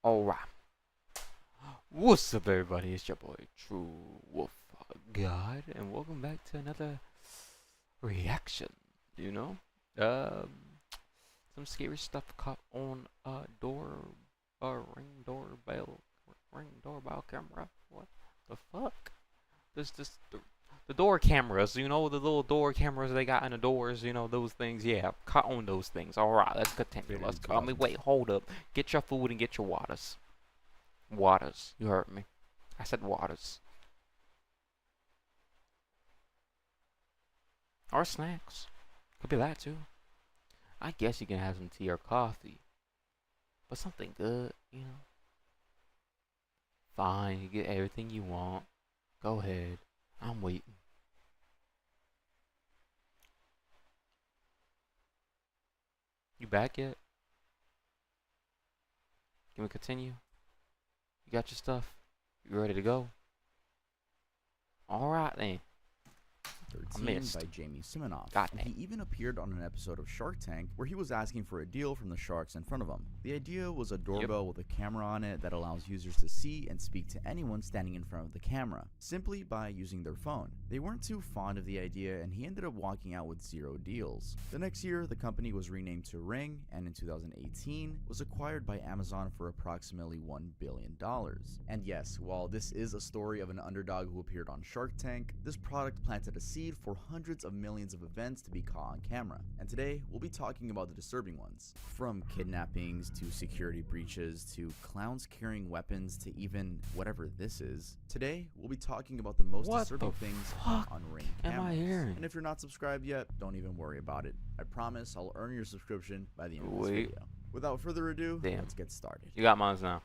Alright. What's up, everybody? It's your boy, True Wolfandfoxgod, and welcome back to another reaction. You know, um, some scary stuff caught on ring doorbell camera. What the fuck? This the door cameras. You know, the little door cameras they got in the doors. You know, those things. Yeah, caught on those things. All right, let's continue. Let's go. Wait, hold up. Get your food and get your waters. Waters. You heard me. I said waters. Or snacks. Could be that too. I guess you can have some tea or coffee. But something good, you know. Fine, you get everything you want. Go ahead. I'm waiting. You back yet? Can we continue? You got your stuff? You ready to go? Alright then. 13 by Jamie Siminoff. He even appeared on an episode of Shark Tank where he was asking for a deal from the sharks in front of him. The idea was a doorbell with a camera on it that allows users to see and speak to anyone standing in front of the camera, simply by using their phone. They weren't too fond of the idea and he ended up walking out with 0 deals. The next year, the company was renamed to Ring and in 2018 was acquired by Amazon for approximately $1 billion. And yes, while this is a story of an underdog who appeared on Shark Tank, this product planted a seed for hundreds of millions of events to be caught on camera. And today, we'll be talking about the disturbing ones. From kidnappings to security breaches to clowns carrying weapons to even whatever this is. Today, we'll be talking about the most disturbing things on Ring cameras. And if you're not subscribed yet, don't even worry about it. I promise I'll earn your subscription by the end of this video. Without further ado, let's get started. You got mine now.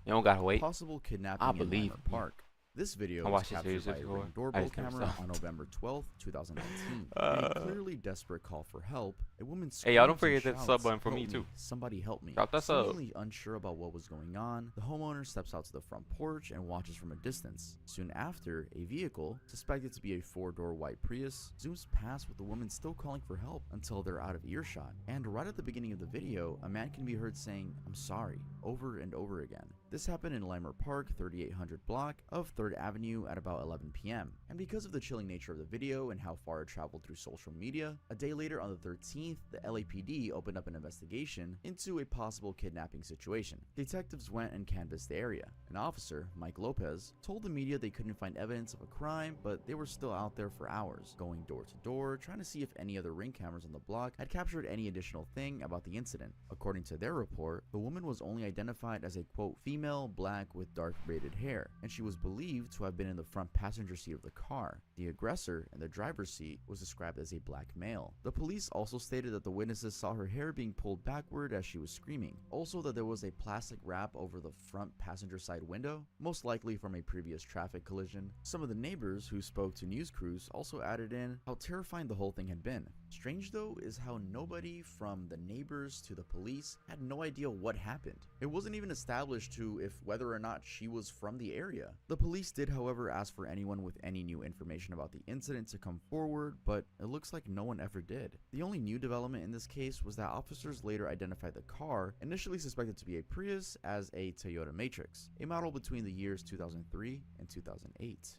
You don't gotta wait. Possible kidnapping in Lima Park. This video was captured by a Ring doorbell camera on November 12, 2019. In a clearly desperate call for help, a woman screams y'all don't forget and that shouts, sub button for me too. Somebody help me. Drop that sub. Seemingly unsure about what was going on, the homeowner steps out to the front porch and watches from a distance. Soon after, a vehicle, suspected to be a 4-door white Prius, zooms past with the woman still calling for help until they're out of earshot. And right at the beginning of the video, a man can be heard saying, "I'm sorry," over and over again. This happened in Lima Park, 3800 block of 3rd Avenue at about 11 p.m. And because of the chilling nature of the video and how far it traveled through social media, a day later on the 13th, the LAPD opened up an investigation into a possible kidnapping situation. Detectives went and canvassed the area. An officer, Mike Lopez, told the media they couldn't find evidence of a crime, but they were still out there for hours, going door to door, trying to see if any other Ring cameras on the block had captured any additional thing about the incident. According to their report, the woman was only identified as a quote female, black with dark braided hair, and she was believed to have been in the front passenger seat of the car. The aggressor in the driver's seat was described as a black male. The police also stated that the witnesses saw her hair being pulled backward as she was screaming. Also that there was a plastic wrap over the front passenger side window, most likely from a previous traffic collision. Some of the neighbors who spoke to news crews also added in how terrifying the whole thing had been. Strange though is how nobody from the neighbors to the police had no idea what happened. It wasn't even established to if whether or not she was from the area. The police did however ask for anyone with any new information about the incident to come forward, but it looks like no one ever did. The only new development in this case was that officers later identified the car, initially suspected to be a Prius, as a Toyota Matrix, a model between the years 2003 and 2008.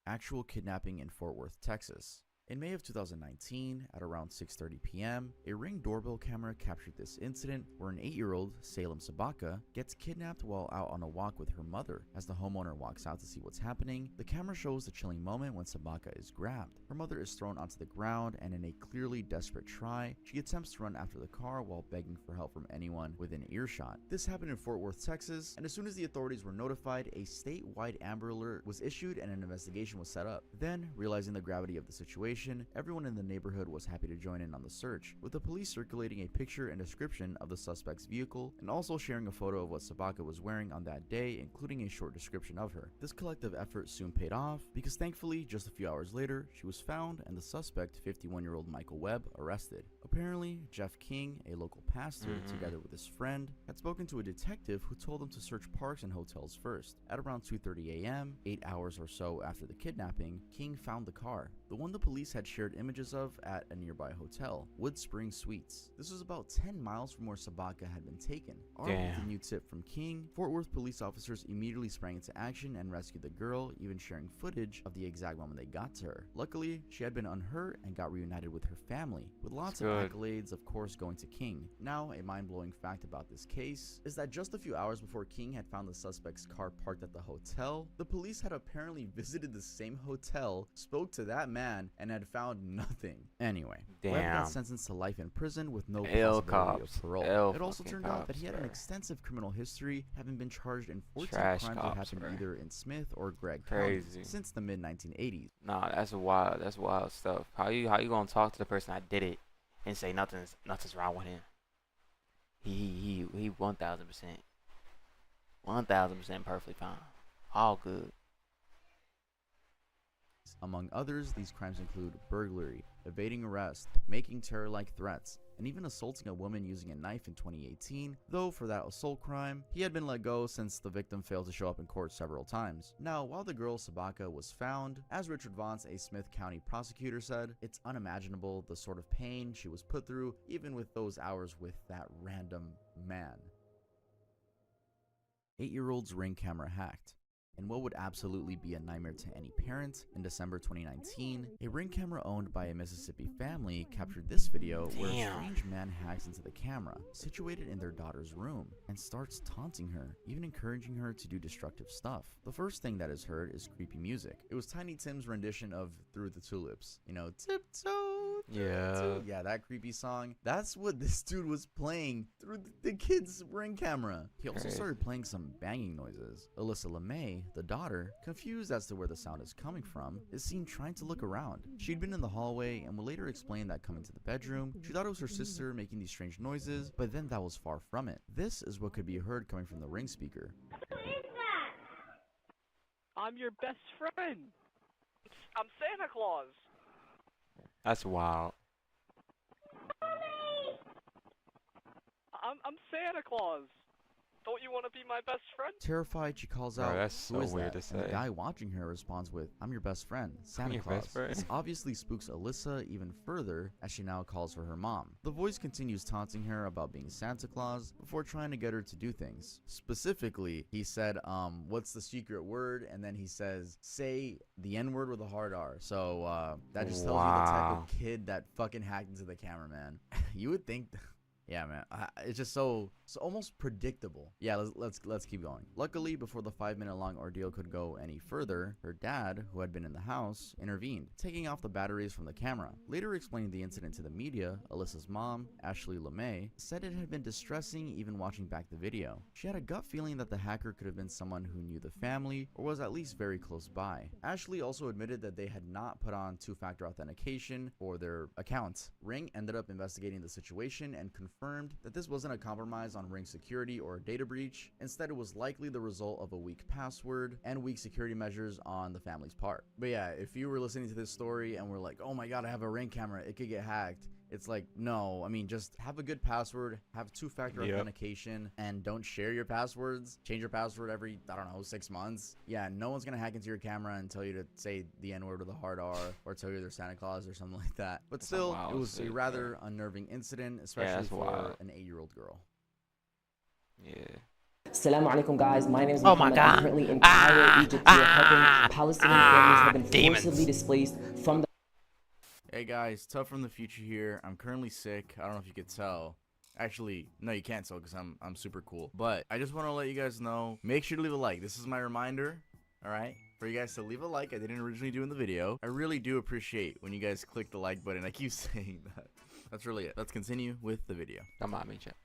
Actual kidnapping in Fort Worth, Texas. In May of 2019, at around 6:30 p.m., a Ring doorbell camera captured this incident where an 8-year-old, Salem Sabaka, gets kidnapped while out on a walk with her mother. As the homeowner walks out to see what's happening, the camera shows the chilling moment when Sabaka is grabbed. Her mother is thrown onto the ground, and in a clearly desperate try, she attempts to run after the car while begging for help from anyone within earshot. This happened in Fort Worth, Texas, and as soon as the authorities were notified, a statewide Amber Alert was issued and an investigation was set up. Then, realizing the gravity of the situation, everyone in the neighborhood was happy to join in on the search, with the police circulating a picture and description of the suspect's vehicle and also sharing a photo of what Sabaka was wearing on that day, including a short description of her. This collective effort soon paid off because thankfully, just a few hours later, she was found and the suspect, 51-year-old Michael Webb, arrested. Apparently, Jeff King, a local pastor, together with his friend, had spoken to a detective who told them to search parks and hotels first. At around 2:30 a.m., 8 hours or so after the kidnapping, King found the car, the one the police had shared images of at a nearby hotel, Wood Spring Suites. This was about 10 miles from where Sabaka had been taken. Armed with a new tip from King, Fort Worth police officers immediately sprang into action and rescued the girl, even sharing footage of the exact moment they got to her. Luckily, she had been unhurt and got reunited with her family, with lots of accolades, of course, going to King. Now, a mind-blowing fact about this case is that just a few hours before King had found the suspect's car parked at the hotel, the police had apparently visited the same hotel, spoke to that man, and had found nothing. Anyway, Webb got sentenced to life in prison with no possibility of parole. It also turned out that he had an extensive criminal history, having been charged in 14 crimes that happened either in Smith or Gregg County since the mid-1980s. Nah, that's wild. That's wild stuff. How you gonna talk to the person that did it and say nothing's wrong with him? He 1000%, 1000% perfectly fine. All good. Among others, these crimes include burglary, evading arrest, making terror-like threats, and even assaulting a woman using a knife in 2018, though for that assault crime, he had been let go since the victim failed to show up in court several times. Now, while the girl Sabaka was found, as Richard Vance, a Smith County prosecutor, said, it's unimaginable the sort of pain she was put through, even with those hours with that random man. 8-year-old's Ring camera hacked. In what would absolutely be a nightmare to any parent, in December 2019, a Ring camera owned by a Mississippi family captured this video where a strange man hacks into the camera, situated in their daughter's room, and starts taunting her, even encouraging her to do destructive stuff. The first thing that is heard is creepy music. It was Tiny Tim's rendition of Through the Tulips. You know, tiptoe. Yeah, that creepy song. That's what this dude was playing through the kid's Ring camera. He also started playing some banging noises. Alyssa LeMay, the daughter, confused as to where the sound is coming from, is seen trying to look around. She'd been in the hallway and will later explain that coming to the bedroom, she thought it was her sister making these strange noises, but then that was far from it. This is what could be heard coming from the Ring speaker. Who is that? I'm your best friend. I'm Santa Claus. That's wild. I'm Santa Claus. Don't you want to be my best friend? Terrified, she calls out, that's so "Who is weird that?" to say. And the guy watching her responds with, "I'm your best friend, Santa Claus." This obviously spooks Alyssa even further, as she now calls for her mom. The voice continues taunting her about being Santa Claus before trying to get her to do things. Specifically, he said, what's the secret word? And then he says, say the N-word with a hard R. So, that just tells you the type of kid that fucking hacked into the camera, man. You would think... Yeah, man, it's just so almost predictable. Yeah, let's keep going. Luckily, before the 5-minute-long ordeal could go any further, her dad, who had been in the house, intervened, taking off the batteries from the camera. Later explaining the incident to the media, Alyssa's mom, Ashley LeMay, said it had been distressing even watching back the video. She had a gut feeling that the hacker could have been someone who knew the family or was at least very close by. Ashley also admitted that they had not put on two-factor authentication for their accounts. Ring ended up investigating the situation and confirmed that this wasn't a compromise on Ring security or a data breach. Instead, it was likely the result of a weak password and weak security measures on the family's part. But yeah, if you were listening to this story and were like, oh my god, I have a Ring camera, it could get hacked. It's like, no, I mean, just have a good password, have two-factor authentication, and don't share your passwords. Change your password every, I don't know, 6 months. Yeah, no one's gonna hack into your camera and tell you to say the N-word with a hard R, or tell you they're Santa Claus or something like that. But still, it was a rather unnerving incident, especially for an 8-year-old girl. Yeah. Assalamu alaikum, guys. My name is Muhammad. I'm currently in Cairo, Egypt. We are helping Palestinian families who have been forcibly displaced from the... Hey guys, Tough from the future here. I'm currently sick. I don't know if you could tell. Actually, no, you can't tell because I'm super cool. But I just want to let you guys know, make sure to leave a like. This is my reminder, all right, for you guys to leave a like. I didn't originally do in the video. I really do appreciate when you guys click the like button. I keep saying that. That's really it. Let's continue with the video. Come on, me, chat.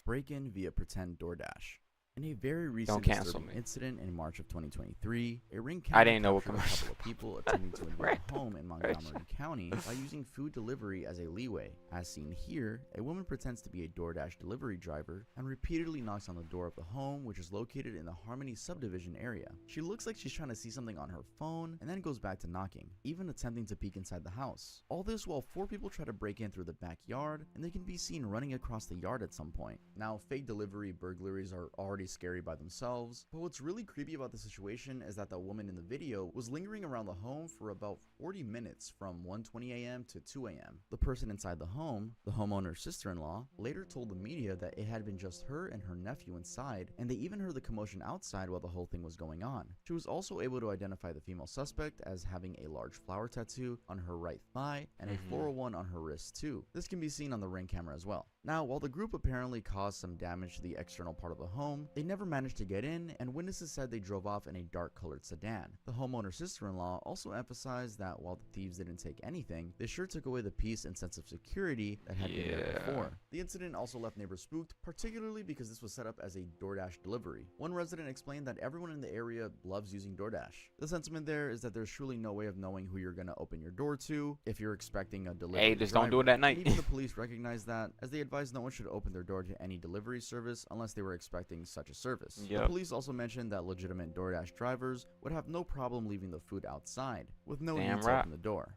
Break-in via pretend DoorDash. In a very recent cancel disturbing me. incident in March of 2023, a ring I camera didn't know what captured a commercial. couple of people attempting to invade Right. a home in Montgomery County by using food delivery as a leeway. As seen here, a woman pretends to be a DoorDash delivery driver and repeatedly knocks on the door of the home, which is located in the Harmony subdivision area. She looks like she's trying to see something on her phone and then goes back to knocking, even attempting to peek inside the house. All this while 4 people try to break in through the backyard, and they can be seen running across the yard at some point. Now, fake delivery burglaries are already scary by themselves, but what's really creepy about the situation is that the woman in the video was lingering around the home for about 40 minutes from 1:20 a.m. to 2 a.m. The person inside the home, the homeowner's sister-in-law, later told the media that it had been just her and her nephew inside, and they even heard the commotion outside while the whole thing was going on. She was also able to identify the female suspect as having a large flower tattoo on her right thigh and a floral one on her wrist too. This can be seen on the ring camera as well. Now, while the group apparently caused some damage to the external part of the home, they never managed to get in, and witnesses said they drove off in a dark-colored sedan. The homeowner's sister-in-law also emphasized that while the thieves didn't take anything, they sure took away the peace and sense of security that had been there before. The incident also left neighbors spooked, particularly because this was set up as a DoorDash delivery. One resident explained that everyone in the area loves using DoorDash. The sentiment there is that there's truly no way of knowing who you're gonna open your door to if you're expecting a delivery. Hey, just don't do it at night. Even the police recognize that, as they advise no one should open their door to any delivery service unless they were expecting such a service. The police also mentioned that legitimate DoorDash drivers would have no problem leaving the food outside, with no need to open the door.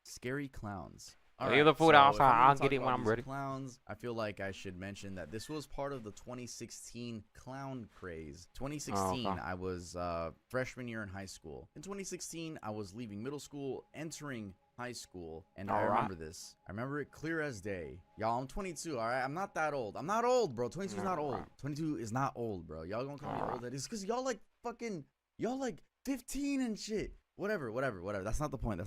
Scary clowns. Leave the food outside. I'll get it when I'm ready. Clowns. I feel like I should mention that this was part of the 2016 clown craze. 2016, I was freshman year in high school. In 2016, I was leaving middle school, entering high school, and I remember this. I remember it clear as day. Y'all, I'm 22, alright? I'm not that old. I'm not old, bro. 22 is not old. 22 is not old, bro. Y'all gonna call me old. It's because y'all like fucking, y'all like 15 and shit. Whatever. That's not the point.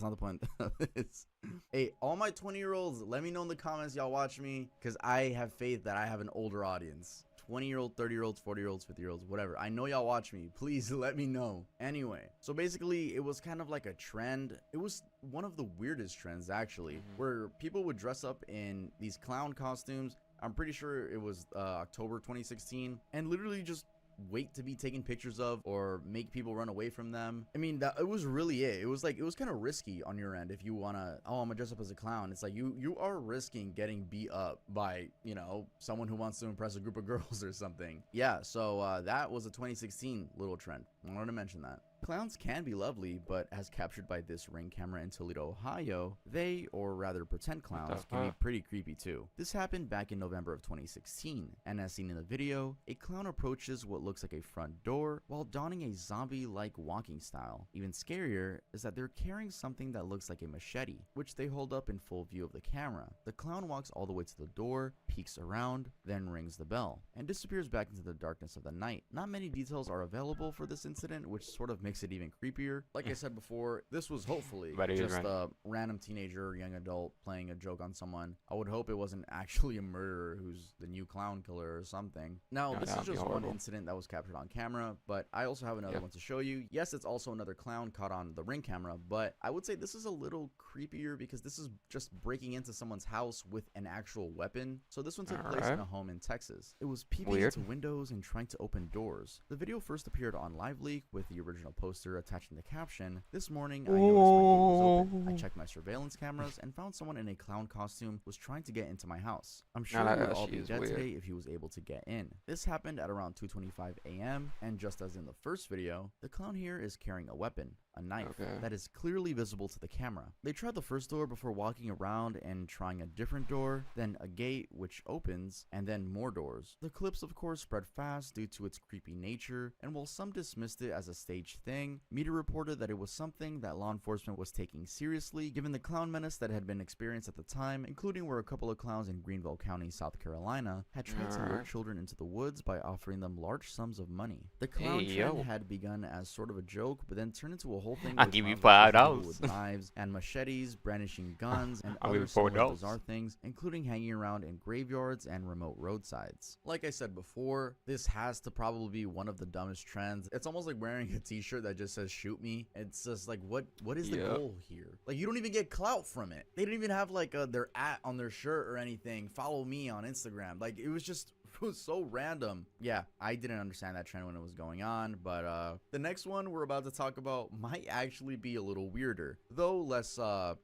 Hey, all my 20-year-olds, let me know in the comments y'all watch me, because I have faith that I have an older audience. 20-year-old, 30-year-olds, 40-year-olds, 50-year-olds, whatever. I know y'all watch me. Please let me know. Anyway, so basically, it was kind of like a trend. It was one of the weirdest trends, actually, where people would dress up in these clown costumes. I'm pretty sure it was October 2016, and literally just wait to be taken pictures of or make people run away from them. I mean, that it was really it. It was kind of risky on your end if you wanna, oh, I'm gonna dress up as a clown. It's like you are risking getting beat up by, you know, someone who wants to impress a group of girls or something. Yeah, so that was a 2016 little trend. I wanted to mention that. Clowns can be lovely, but as captured by this ring camera in Toledo, Ohio, they, or rather pretend clowns, can be pretty creepy too. This happened back in November of 2016, and as seen in the video, a clown approaches what looks like a front door while donning a zombie-like walking style. Even scarier is that they're carrying something that looks like a machete, which they hold up in full view of the camera. The clown walks all the way to the door, peeks around, then rings the bell, and disappears back into the darkness of the night. Not many details are available for this incident, which sort of makes it even creepier. Like I said before, this was hopefully just a random teenager or young adult playing a joke on someone. I would hope it wasn't actually a murderer who's the new clown killer or something. Now, this is just one incident that was captured on camera, but I also have another one to show you. Yes, it's also another clown caught on the ring camera, but I would say this is a little creepier because this is just breaking into someone's house with an actual weapon. So this one took place in a home in Texas. It was peeping into windows and trying to open doors. The video first appeared on LiveLeak with the original poster attaching the caption, "This morning, I noticed my gate was open. I checked my surveillance cameras and found someone in a clown costume was trying to get into my house. I'm sure we would all be dead today if he was able to get in." This happened at around 2:25 a.m. and just as in the first video, the clown here is carrying a weapon, a knife, that is clearly visible to the camera. They tried the first door before walking around and trying a different door, then a gate which opens, and then more doors. The clips of course spread fast due to its creepy nature, and while some dismissed it as a staged thing, media reported that it was something that law enforcement was taking seriously given the clown menace that had been experienced at the time, including where a couple of clowns in Greenville County, South Carolina, had tried to lure children into the woods by offering them large sums of money. The clown trend had begun as sort of a joke, but then turned into a whole thing. I'll give you $5 with knives and machetes, brandishing guns, and other similar bizarre things, including hanging around in graveyards and remote roadsides. Like I said before, this has to probably be one of the dumbest trends. It's almost like wearing a t-shirt that just says "shoot me." It's just like, what is the goal here? Like, you don't even get clout from it. They didn't even have like their @ on their shirt or anything. Follow me on Instagram. Like, it was just was so random. Yeah, I didn't understand that trend when it was going on, but the next one we're about to talk about might actually be a little weirder, though less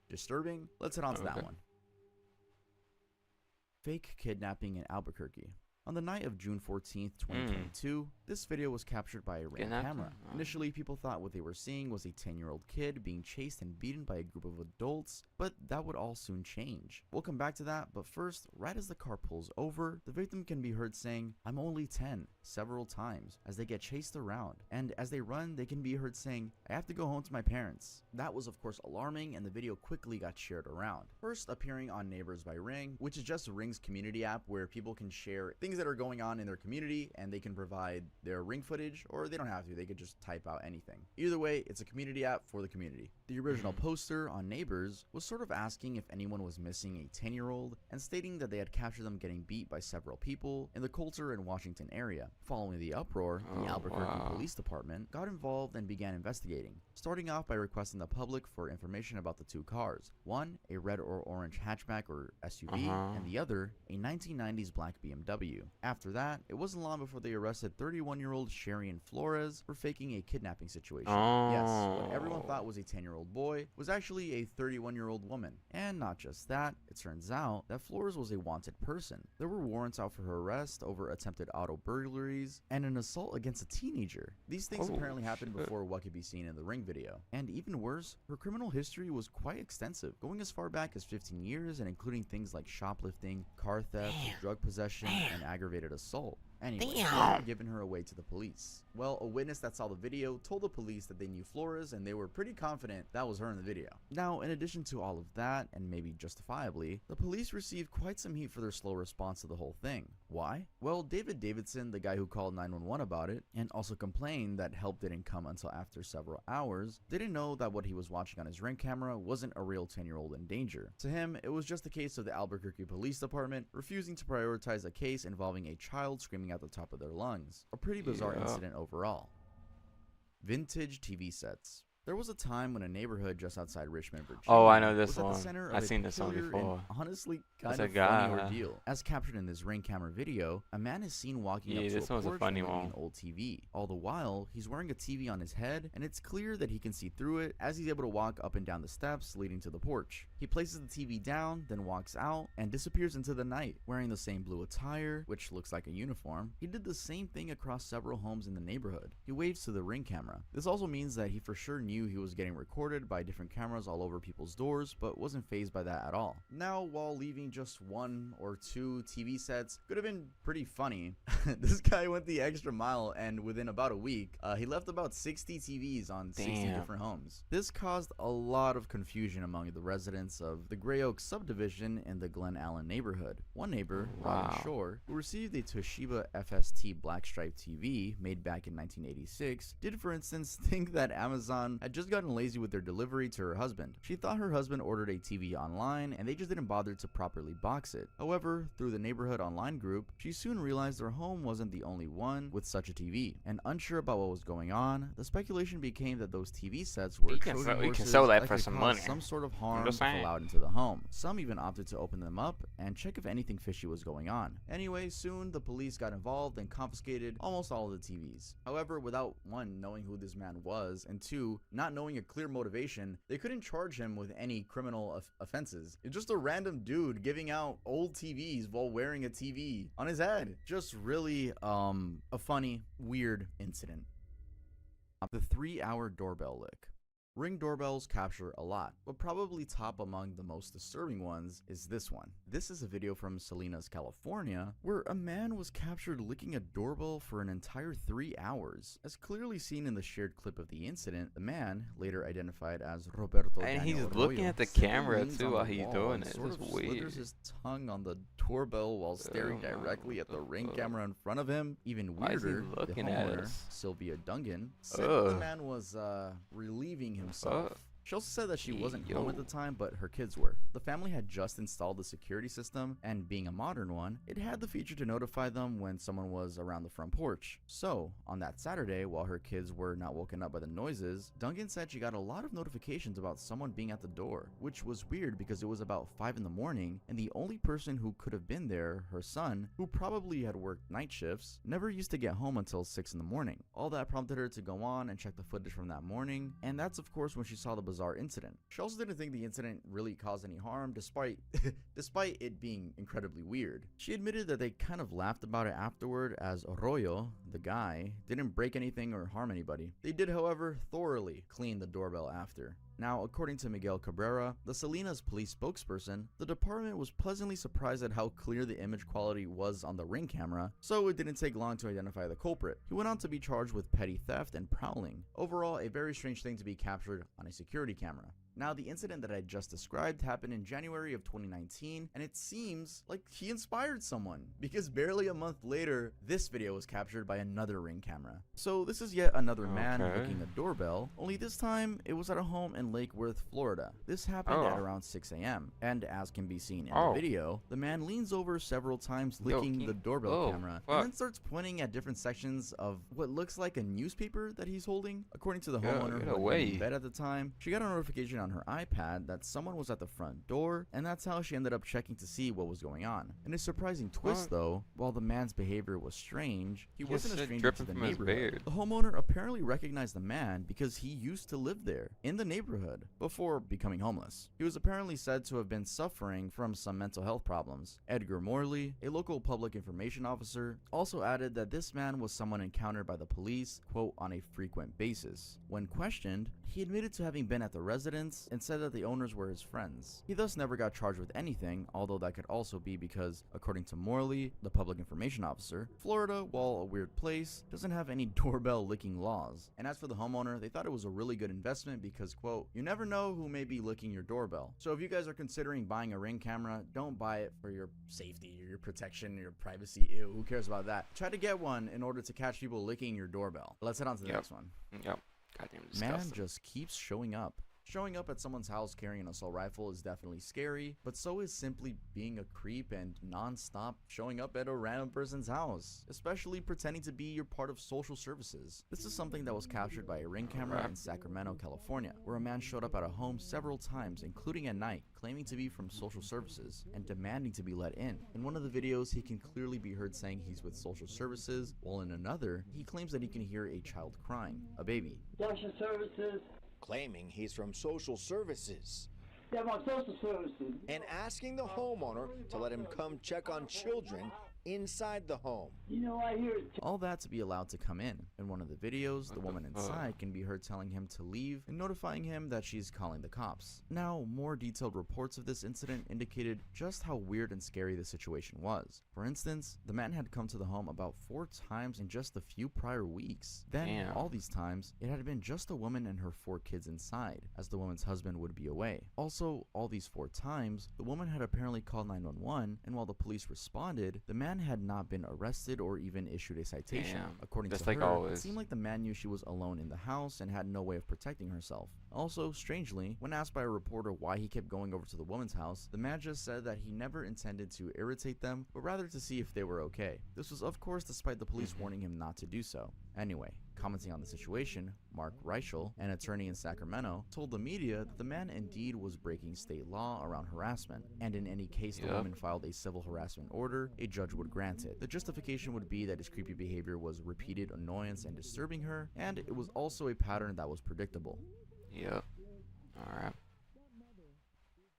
disturbing. Let's head on to that one. Fake kidnapping in Albuquerque. On the night of June 14th, 2022, this video was captured by a Ring camera. Initially, people thought what they were seeing was a 10-year-old kid being chased and beaten by a group of adults, but that would all soon change. We'll come back to that, but first, right as the car pulls over, the victim can be heard saying, "I'm only 10, several times, as they get chased around. And as they run, they can be heard saying, "I have to go home to my parents." That was of course alarming, and the video quickly got shared around. First appearing on Neighbors by Ring, which is just Ring's community app where people can share things that are going on in their community, and they can provide their Ring footage, or they don't have to, they could just type out anything. Either way, it's a community app for the community. The original poster on Neighbors was sort of asking if anyone was missing a 10-year-old and stating that they had captured them getting beat by several people in the Coulter and Washington area. Following the uproar, the Albuquerque Police Department got involved and began investigating, starting off by requesting the public for information about the two cars. One, a red or orange hatchback or SUV, and the other, a 1990s black BMW. After that, it wasn't long before they arrested 31-year-old Sharian Flores for faking a kidnapping situation. Yes, what everyone thought was a 10-year-old boy was actually a 31-year-old woman. And not just that, it turns out that Flores was a wanted person. There were warrants out for her arrest over attempted auto burglaries and an assault against a teenager. These things apparently happened before what could be seen in the Ring video. And even worse, her criminal history was quite extensive, going as far back as 15 years and including things like shoplifting, car theft, drug possession, and aggravated assault. Anyway, they were giving her away to the police. Well, a witness that saw the video told the police that they knew Flores and they were pretty confident that was her in the video. Now, in addition to all of that, and maybe justifiably, the police received quite some heat for their slow response to the whole thing. Why? Well, David Davidson, the guy who called 911 about it, and also complained that help didn't come until after several hours, didn't know that what he was watching on his Ring camera wasn't a real 10-year-old in danger. To him, it was just a case of the Albuquerque Police Department refusing to prioritize a case involving a child screaming at the top of their lungs. A pretty bizarre incident overall. Vintage TV sets. There was a time when a neighborhood just outside Richmond, Virginia, oh, I know this was at one. the center of I've a seen this one peculiar before. and honestly kind That's of a guy. funny ordeal. As captured in this Ring camera video, a man is seen walking up to this a one's a porch funny and one. an old TV. All the while, he's wearing a TV on his head, and it's clear that he can see through it as he's able to walk up and down the steps leading to the porch. He places the TV down, then walks out, and disappears into the night, wearing the same blue attire, which looks like a uniform. He did the same thing across several homes in the neighborhood. He waves to the Ring camera. This also means that he for sure knew he was getting recorded by different cameras all over people's doors, but wasn't fazed by that at all. Now, while leaving just 1 or 2 TV sets could have been pretty funny, this guy went the extra mile, and within about a week, he left about 60 TVs on 60 different homes. This caused a lot of confusion among the residents of the Gray Oak subdivision in the Glen Allen neighborhood. One neighbor, Robin Shore, who received a Toshiba FST Blackstripe TV made back in 1986, did for instance think that Amazon had just gotten lazy with their delivery to her husband. She thought her husband ordered a TV online and they just didn't bother to properly box it. However, through the neighborhood online group, she soon realized their home wasn't the only one with such a TV. And unsure about what was going on, the speculation became that those TV sets were Trojan horses sell that that for could some cause money. some sort of harm just if saying. allowed into the home. Some even opted to open them up and check if anything fishy was going on. Anyway, soon the police got involved and confiscated almost all of the TVs. However, without 1, knowing who this man was, and 2, not knowing a clear motivation, they couldn't charge him with any criminal offenses. It's just a random dude giving out old TVs while wearing a TV on his head. Just really a funny, weird incident. The 3-hour doorbell lick. Ring doorbells capture a lot, but probably top among the most disturbing ones is this one. This is a video from Salinas, California, where a man was captured licking a doorbell for an entire 3 hours. As clearly seen in the shared clip of the incident, the man, later identified as Roberto And Daniel he's looking Arroyo, at the simply camera leans too on while the he's wall doing and it. sort This of is weird. slithers his tongue on the doorbell while staring directly at the Ring camera in front of him. Even Why is he weirder, the looking at homeowner, us? Sylvia Dungan, said that the Ugh. man was relieving himself. She also said that she wasn't Yo. home at the time, but her kids were. The family had just installed the security system, and being a modern one, it had the feature to notify them when someone was around the front porch. So, on that Saturday, while her kids were not woken up by the noises, Duncan said she got a lot of notifications about someone being at the door, which was weird because it was about 5 in the morning, and the only person who could have been there, her son, who probably had worked night shifts, never used to get home until 6 in the morning. All that prompted her to go on and check the footage from that morning, and that's of course when she saw the bizarre incident. She also didn't think the incident really caused any harm, despite it being incredibly weird. She admitted that they kind of laughed about it afterward, as Arroyo, the guy, didn't break anything or harm anybody. They did, however, thoroughly clean the doorbell after. Now, according to Miguel Cabrera, the Salinas police spokesperson, the department was pleasantly surprised at how clear the image quality was on the Ring camera, so it didn't take long to identify the culprit. He went on to be charged with petty theft and prowling. Overall, a very strange thing to be captured on a security camera. Now, the incident that I just described happened in January of 2019, and it seems like he inspired someone, because barely a month later, this video was captured by another Ring camera. So this is yet another man ringing a doorbell, only this time it was at a home in Lake Worth, Florida. This happened at around 6 a.m., and as can be seen in the video, the man leans over several times licking the doorbell camera, and then starts pointing at different sections of what looks like a newspaper that he's holding. According to the homeowner who was in bed at the time, she got a notification on her iPad that someone was at the front door, and that's how she ended up checking to see what was going on. In a surprising twist though, while the man's behavior was strange, he wasn't a stranger to the neighborhood. The homeowner apparently recognized the man because he used to live there, in the neighborhood, before becoming homeless. He was apparently said to have been suffering from some mental health problems. Edgar Morley, a local public information officer, also added that this man was someone encountered by the police, quote, on a frequent basis. When questioned, he admitted to having been at the residence and said that the owners were his friends. He thus never got charged with anything, although that could also be because, according to Morley, the public information officer, Florida, while a weird place, doesn't have any doorbell licking laws. And as for the homeowner, they thought it was a really good investment because, quote, you never know who may be licking your doorbell. So if you guys are considering buying a Ring camera, don't buy it for your safety, your protection, your privacy. Ew, who cares about that? Try to get one in order to catch people licking your doorbell. Let's head on to the next one. Goddamn disgusting. Man just keeps showing up. Showing up at someone's house carrying an assault rifle is definitely scary, but so is simply being a creep and non-stop showing up at a random person's house, especially pretending to be your part of social services. This is something that was captured by a Ring camera in Sacramento, California, where a man showed up at a home several times, including at night, claiming to be from social services and demanding to be let in. In one of the videos, he can clearly be heard saying he's with social services, while in another, he claims that he can hear a child crying, a baby. Social services. Claiming he's from social services. Yeah, my social services. And asking the homeowner to let him come check on children inside the home. You know, I hear it. All that to be allowed to come in. In one of the videos, the woman inside can be heard telling him to leave and notifying him that she's calling the cops. Now, more detailed reports of this incident indicated just how weird and scary the situation was. For instance, the man had come to the home about 4 times in just a few prior weeks. Then, all these times, it had been just a woman and her 4 kids inside, as the woman's husband would be away. Also, all these 4 times, the woman had apparently called 911, and while the police responded, the man had not been arrested or even issued a citation. According to her, it seemed like the man knew she was alone in the house and had no way of protecting herself. Also, strangely, when asked by a reporter why he kept going over to the woman's house, the man just said that he never intended to irritate them, but rather to see if they were okay. This was of course despite the police warning him not to do so. Anyway, commenting on the situation, Mark Reichel, an attorney in Sacramento, told the media that the man indeed was breaking state law around harassment, and in any case the woman filed a civil harassment order, a judge would grant it. The justification would be that his creepy behavior was repeated annoyance and disturbing her, and it was also a pattern that was predictable. Alright.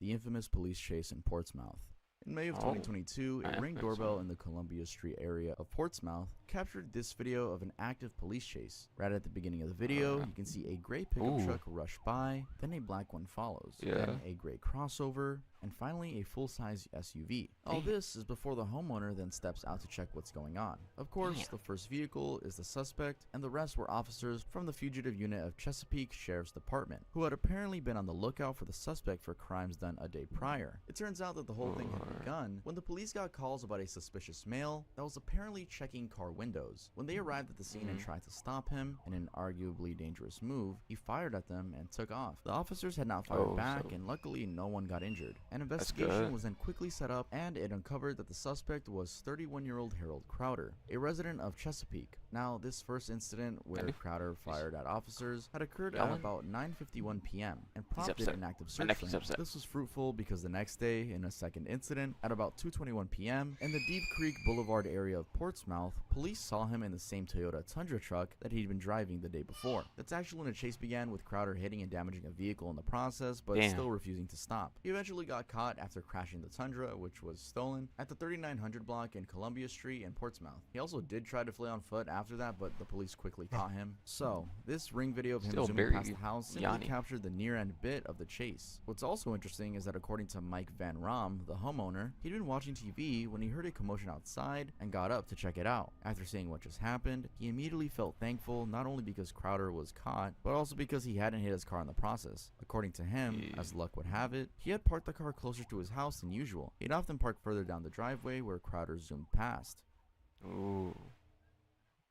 The infamous police chase in Portsmouth. In May of 2022, a Ring doorbell in the Columbia Street area of Portsmouth captured this video of an active police chase. Right at the beginning of the video, you can see a gray pickup truck rush by, then a black one follows, then a gray crossover, and finally a full-size SUV. All this is before the homeowner then steps out to check what's going on. Of course, the first vehicle is the suspect, and the rest were officers from the fugitive unit of Chesapeake Sheriff's Department, who had apparently been on the lookout for the suspect for crimes done a day prior. It turns out that the whole thing had begun when the police got calls about a suspicious male that was apparently checking car windows. When they arrived at the scene and tried to stop him, in an arguably dangerous move, he fired at them and took off. The officers had not fired back, and luckily no one got injured. An investigation was then quickly set up, and it uncovered that the suspect was 31-year-old Harold Crowder, a resident of Chesapeake. Now, this first incident where Crowder fired at officers had occurred at about 9:51 p.m. and prompted an active search for him. This was fruitful because the next day, in a second incident, at about 2:21 p.m. in the Deep Creek Boulevard area of Portsmouth, police saw him in the same Toyota Tundra truck that he'd been driving the day before. That's actually when a chase began, with Crowder hitting and damaging a vehicle in the process, but still refusing to stop. He eventually got caught after crashing the Tundra, which was stolen, at the 3900 block in Columbia Street in Portsmouth. He also did try to flee on foot after that, but the police quickly caught him. So, this ring video of him zooming past the house simply captured the near-end bit of the chase. What's also interesting is that according to Mike Van Rom, the homeowner, he'd been watching TV when he heard a commotion outside and got up to check it out. After seeing what just happened, he immediately felt thankful, not only because Crowder was caught, but also because he hadn't hit his car in the process. According to him, as luck would have it, he had parked the car closer to his house than usual. He'd often park further down the driveway where Crowder zoomed past.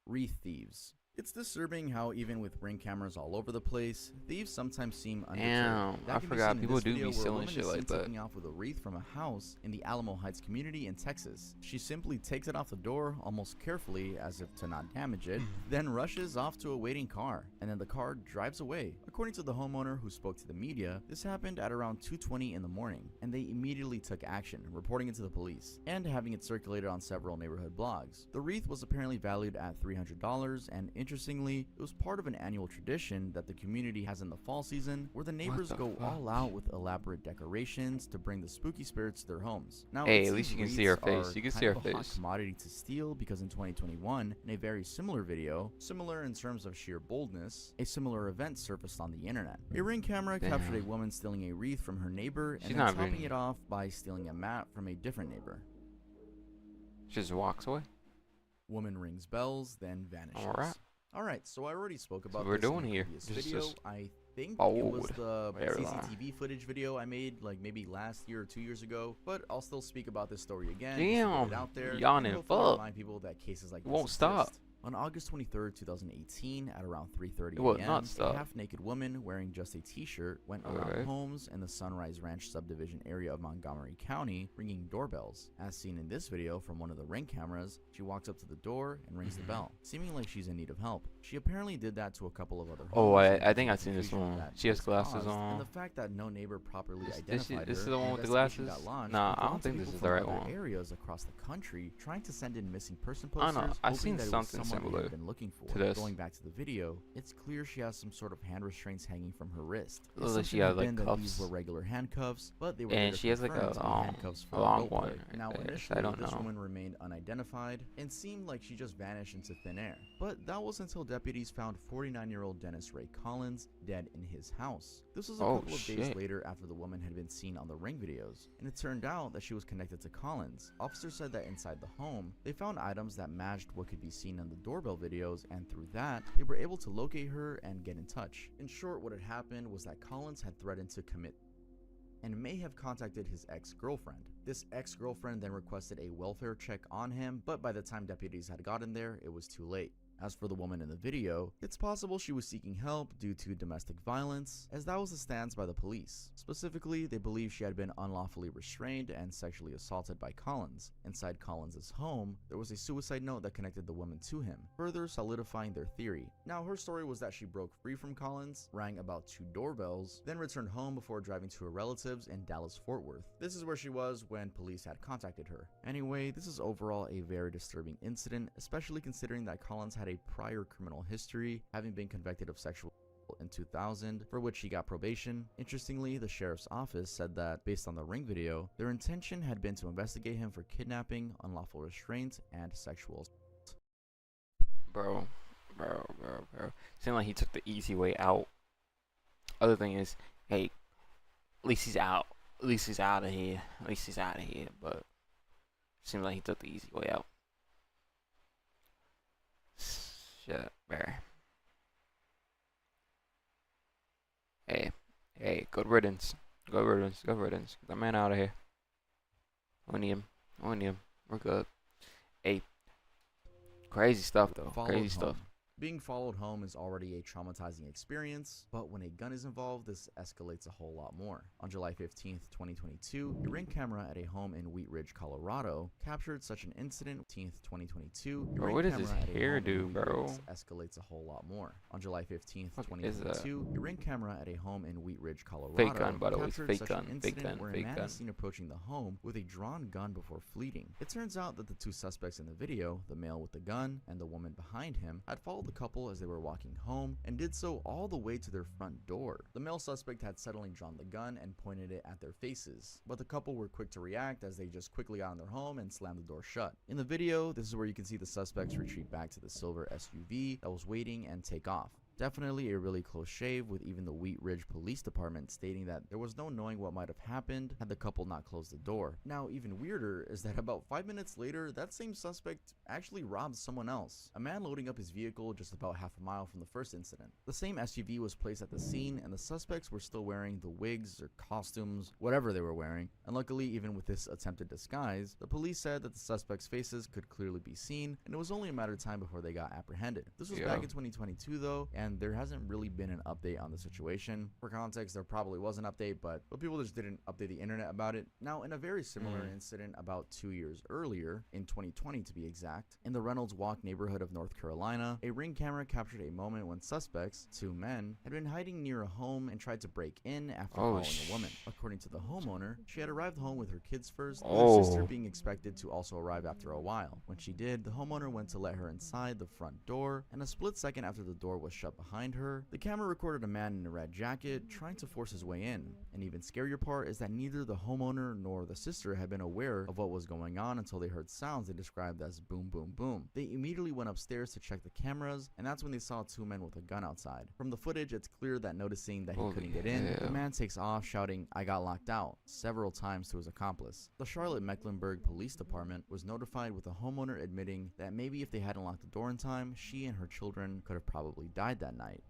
Wreath thieves. It's disturbing how even with ring cameras all over the place, thieves sometimes seem undeterred. I forgot people do be selling shit like that. Taking off with a wreath from a house in the Alamo Heights community in Texas. She simply takes it off the door almost carefully as if to not damage it, then rushes off to a waiting car, and then the car drives away. According to the homeowner who spoke to the media, this happened at around 2:20 in the morning, and they immediately took action, reporting it to the police, and having it circulated on several neighborhood blogs. The wreath was apparently valued at $300, and interestingly, it was part of an annual tradition that the community has in the fall season, where the neighbors go all out with elaborate decorations to bring the spooky spirits to their homes. Now, hey, at least you can see her face. You can see her face. Hot commodity to steal, because in 2021, in a very similar video, similar in terms of sheer boldness, a similar event surfaced on the internet. A ring camera captured a woman stealing a wreath from her neighbor and then topping it off by stealing a mat from a different neighbor. She just walks away. Woman rings bells, then vanishes. Alright, so I already spoke about we're this doing in the here. previous video. I think it was the CCTV footage video I made like maybe last year or 2 years ago, but I'll still speak about this story again. Damn, get it out there, yawning, and remind people that cases like this won't stop. On August 23rd, 2018, at around 3:30 a.m., a half-naked woman wearing just a t-shirt went around homes in the Sunrise Ranch subdivision area of Montgomery County, ringing doorbells. As seen in this video from one of the ring cameras, she walks up to the door and rings the bell, seeming like she's in need of help. She apparently did that to a couple of other homes. I think I've seen this one. She has glasses on. And the fact that no neighbor properly identified her. This is the one with the glasses? Nah, I don't think this is the right one. Areas across the country trying to send in missing person posters. I know. I've seen something similar to this. Going back to the video, it's clear she has some sort of hand restraints hanging from her wrist. Looks like she has like cuffs. These were regular handcuffs, but they were and she has like a long one. Now, I don't know. This woman remained unidentified and seemed like she just vanished into thin air. But that was until deputies found 49-year-old Dennis Ray Collins dead in his house. This was a couple of days later after the woman had been seen on the ring videos, and it turned out that she was connected to Collins. Officers said that inside the home, they found items that matched what could be seen in the doorbell videos, and through that, they were able to locate her and get in touch. In short, what had happened was that Collins had threatened to commit and may have contacted his ex-girlfriend. This ex-girlfriend then requested a welfare check on him, but by the time deputies had gotten there, it was too late. As for the woman in the video, it's possible she was seeking help due to domestic violence, as that was the stance by the police. Specifically, they believe she had been unlawfully restrained and sexually assaulted by Collins. Inside Collins' home, there was a suicide note that connected the woman to him, further solidifying their theory. Now, her story was that she broke free from Collins, rang about 2 doorbells, then returned home before driving to her relatives in Dallas-Fort Worth. This is where she was when police had contacted her. Anyway, this is overall a very disturbing incident, especially considering that Collins had a prior criminal history, having been convicted of sexual in 2000, for which he got probation. Interestingly, the sheriff's office said that, based on the ring video, their intention had been to investigate him for kidnapping, unlawful restraint, and sexual assault. Bro. Seemed like he took the easy way out. Other thing is, hey, at least he's out. At least he's out of here. At least he's out of here. But seems like he took the easy way out. Shit, bear. Hey, good riddance. Good riddance. Good riddance. Get that man out of here. I need him. I need him. We're good. Hey, crazy stuff though. Crazy stuff. Being followed home is already a traumatizing experience, but when a gun is involved, this escalates a whole lot more. On July 15th, 2022, a ring camera at a home in Wheat Ridge, Colorado, captured such an incident. 2022, Bro, what does his hair do, bro? Escalates a whole lot more. On July 15th, What is 2022, a ring camera at a home in Wheat Ridge, Colorado, Fake gun, by the way. captured Fake such gun. an Fake incident gun. where a Fake man gun. is seen approaching the home with a drawn gun before fleeing. It turns out that the two suspects in the video, the male with the gun and the woman behind him, had followed the couple as they were walking home and did so all the way to their front door. The male suspect had suddenly drawn the gun and pointed it at their faces, but the couple were quick to react as they just quickly got in their home and slammed the door shut. In the video, this is where you can see the suspects retreat back to the silver SUV that was waiting and take off. Definitely a really close shave, with even the Wheat Ridge Police Department stating that there was no knowing what might have happened had the couple not closed the door. Now, even weirder is that about 5 minutes later, that same suspect actually robbed someone else, a man loading up his vehicle just about half a mile from the first incident. The same SUV was placed at the scene, and the suspects were still wearing the wigs or costumes, whatever they were wearing, and luckily, even with this attempted disguise, the police said that the suspects' faces could clearly be seen, and it was only a matter of time before they got apprehended. This was back in 2022 though, and there hasn't really been an update on the situation. For context, there probably was an update, but people just didn't update the internet about it. Now, in a very similar incident about 2 years earlier, in 2020 to be exact, in the Reynolds Walk neighborhood of North Carolina, a ring camera captured a moment when suspects, two men, had been hiding near a home and tried to break in after following a woman. According to the homeowner, she had arrived home with her kids first, with her sister being expected to also arrive after a while. When she did, the homeowner went to let her inside the front door, and a split second after the door was shut behind her, the camera recorded a man in a red jacket trying to force his way in. An even scarier part is that neither the homeowner nor the sister had been aware of what was going on until they heard sounds they described as boom boom boom. They immediately went upstairs to check the cameras, and that's when they saw two men with a gun outside. From the footage, it's clear that noticing that he couldn't get in, the man takes off shouting, "I got locked out," several times to his accomplice. The Charlotte-Mecklenburg Police Department was notified, with the homeowner admitting that maybe if they hadn't locked the door in time, she and her children could have probably died that night.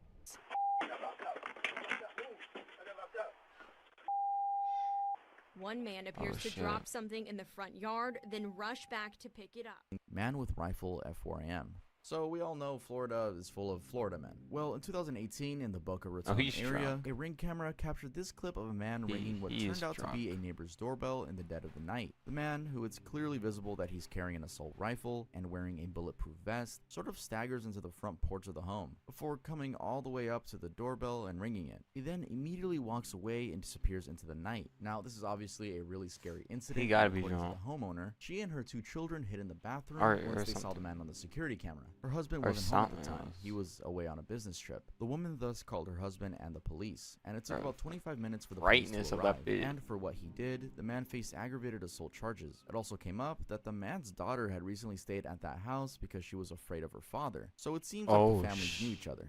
One man appears to drop something in the front yard, then rush back to pick it up. Man with rifle at 4 a.m. So we all know Florida is full of Florida men. Well, in 2018, in the Boca Raton area, a ring camera captured this clip of a man ringing what turned out to be a neighbor's doorbell in the dead of the night. The man, who it's clearly visible that he's carrying an assault rifle and wearing a bulletproof vest, sort of staggers into the front porch of the home before coming all the way up to the doorbell and ringing it. He then immediately walks away and disappears into the night. Now, this is obviously a really scary incident. He gotta be according to drunk. the homeowner, she and her two children hid in the bathroom Or once they saw the man on the security camera. Her husband wasn't home at the time. He was away on a business trip. The woman thus called her husband and the police, and it took about 25 minutes for the police to arrive. And for what he did, the man faced aggravated assault charges. It also came up that the man's daughter had recently stayed at that house because she was afraid of her father. So it seems like the families knew each other.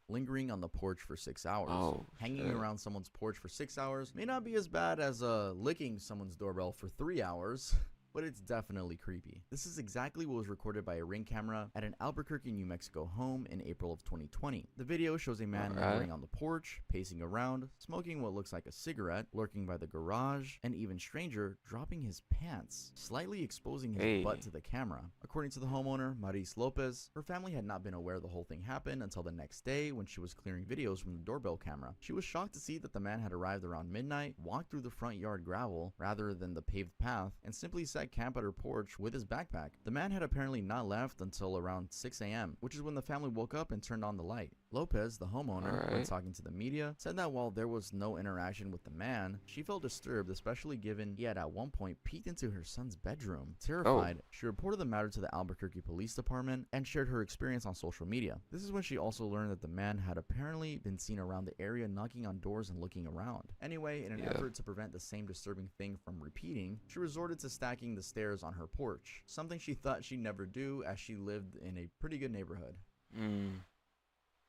Lingering on the porch for 6 hours. Hanging around someone's porch for 6 hours may not be as bad as licking someone's doorbell for 3 hours. But it's definitely creepy. This is exactly what was recorded by a ring camera at an Albuquerque, New Mexico home in April of 2020. The video shows a man lingering on the porch, pacing around, smoking what looks like a cigarette, lurking by the garage, and even stranger, dropping his pants, slightly exposing his butt to the camera. According to the homeowner, Maris Lopez, her family had not been aware the whole thing happened until the next day when she was clearing videos from the doorbell camera. She was shocked to see that the man had arrived around midnight, walked through the front yard gravel rather than the paved path, and simply set camp at her porch with his backpack. The man had apparently not left until around 6 a.m., which is when the family woke up and turned on the light. Lopez, the homeowner, when talking to the media, said that while there was no interaction with the man, she felt disturbed, especially given he had at one point peeked into her son's bedroom. Terrified, she reported the matter to the Albuquerque Police Department and shared her experience on social media. This is when she also learned that the man had apparently been seen around the area knocking on doors and looking around. Anyway, in an effort to prevent the same disturbing thing from repeating, she resorted to stacking the stairs on her porch, something she thought she'd never do as she lived in a pretty good neighborhood.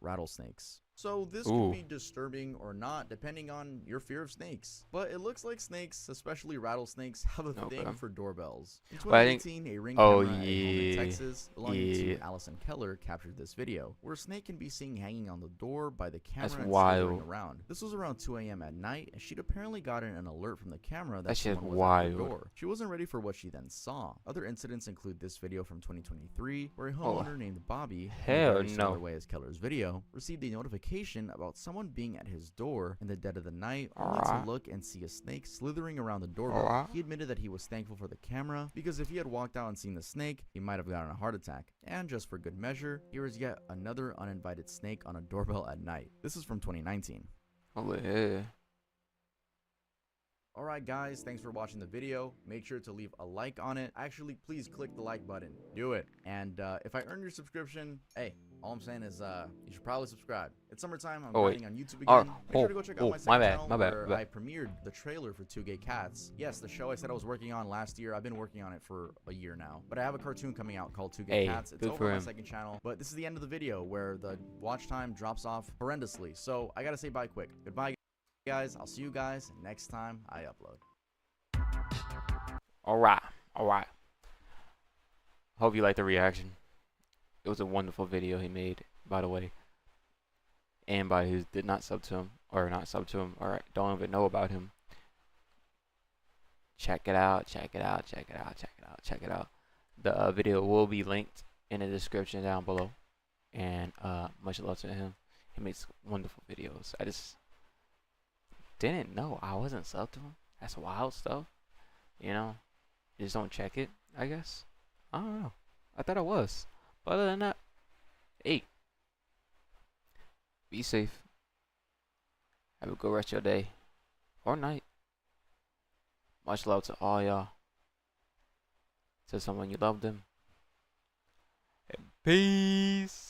Rattlesnakes. So this Ooh. could be disturbing or not depending on your fear of snakes. But it looks like snakes, especially rattlesnakes, have a Okay. thing for doorbells. In But I think- 2018, a ring Oh, camera at a home in yeah. Texas belonging Yeah. to Allison Keller captured this video, where a snake can be seen hanging on the door by the camera That's and wild. slithering around. This was around 2 a.m. at night, and she'd apparently gotten an alert from the camera that That shit's someone was at her wild. door. She wasn't ready for what she then saw. Other incidents include this video from 2023, where a Oh. homeowner named Bobby, in a Hell very similar no. way as Keller's video, received a notification about someone being at his door in the dead of the night, only Alright. to look and see a snake slithering around the doorbell. Alright. He admitted that he was thankful for the camera, because if he had walked out and seen the snake, he might have gotten a heart attack. And just for good measure, here is yet another uninvited snake on a doorbell at night. This is from 2019. Oh, yeah. Alright guys, thanks for watching the video. Make sure to leave a like on it. Actually, please click the like button. Do it. And if I earn your subscription, hey, all I'm saying is you should probably subscribe. It's summertime. I'm Oh, wait. grinding on YouTube Oh, again. Make sure to go check out my second my bad, channel my bad, where my bad. I premiered the trailer for Two Gay Cats. Yes, the show I said I was working on last year. I've been working on it for a year now. But I have a cartoon coming out called Two Gay Hey, Cats. It's good over for on my him. second channel. But this is the end of the video where the watch time drops off horrendously. So I gotta say bye quick. Goodbye guys. I'll see you guys next time I upload. Alright. Hope you liked the reaction. It was a wonderful video he made, by the way. Anybody who did not sub to him, or not sub to him, or don't even know about him, check it out. The video will be linked in the description down below. And much love to him. He makes wonderful videos. I just didn't know I wasn't subbed to him. That's wild stuff. You know, you just don't check it, I guess. I don't know. I thought I was. But other than that, hey, be safe. Have a good rest of your day or night. Much love to all y'all. To someone you love them. And peace.